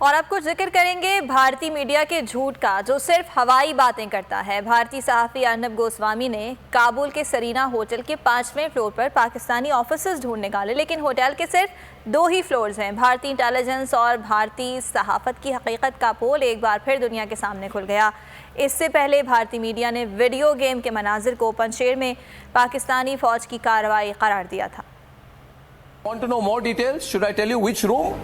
और अब कुछ जिक्र करेंगे भारतीय मीडिया के झूठ का, जो सिर्फ हवाई बातें करता है। भारतीय सहाफ़ी अर्नब गोस्वामी ने काबुल के सरीना होटल के 5वें फ्लोर पर पाकिस्तानी ऑफिसर्स ढूंढ निकाले, लेकिन होटल के सिर्फ 2 ही फ्लोर्स हैं। भारतीय इंटेलिजेंस और भारतीय सहाफ़त की हकीकत का पोल एक बार फिर दुनिया के सामने खुल गया। इससे पहले भारतीय मीडिया ने वीडियो गेम के मनाजिर को पंजशेर में पाकिस्तानी फौज की कार्रवाई करार दिया था। Want to know more details? Should I tell you which room?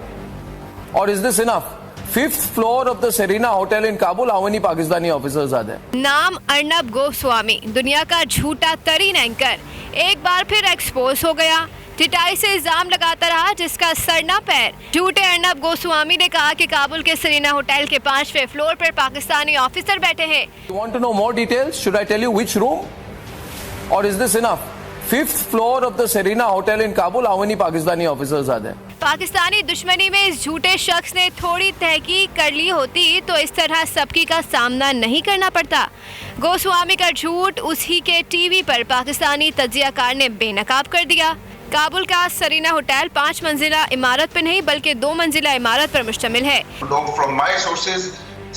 Or is this enough? 5th floor of the Serena Hotel in Kabul. How many Pakistani officers are there? नाम अर्नब गोस्वामी, दुनिया का झूठा तरीन एंकर, एक बार फिर एक्सपोज हो गया। चिटाई से इल्जाम लगाता रहा जिसका सर न पैर। झूठे अर्नब गोस्वामी ने कहा कि काबुल के सरीना होटल के 5वें फ्लोर पर पाकिस्तानी ऑफिसर बैठे हैं। You want to know more details? Should I tell you which room? Or is this enough? 5th floor of the Serena Hotel in Kabul. How many Pakistani officers are there? Pakistani दुश्मनी में इस झूठे शख्स ने थोड़ी तहकीक कर ली होती तो इस तरह सबकी का सामना नहीं करना पड़ता। गोस्वामी का झूठ उसी के टीवी पर पाकिस्तानी तज्जियाकार ने बेनकाब कर दिया। काबुल का सरीना होटल 5 मंजिला इमारत पर नहीं बल्कि 2 मंजिला इमारत पर मुश्तमिल है। From my sources,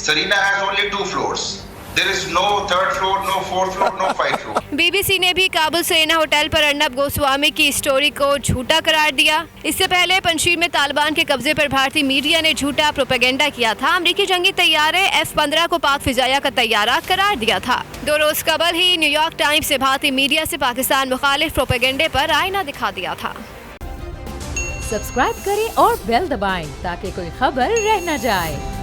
Serena has only 2 floors. There is no 3rd floor, no 4th floor, no 5th floor. BBC ने भी काबुल सरीना होटल पर अर्नब गोस्वामी की स्टोरी को झूठा करार दिया। इससे पहले पंजशीर में तालिबान के कब्जे पर भारतीय मीडिया ने झूठा प्रोपेगेंडा किया था। अमरीकी जंगी तैयारे F-15 को पाक फिजाया का तैयारा करार दिया था। 2 रोज कबल ही न्यूयॉर्क टाइम्स ने भारतीय मीडिया से पाकिस्तान मुखालिफ प्रोपेगेंडे पर आईना दिखा दिया था। सब्सक्राइब करें और बेल दबाएं ताकि कोई खबर रह न जाए।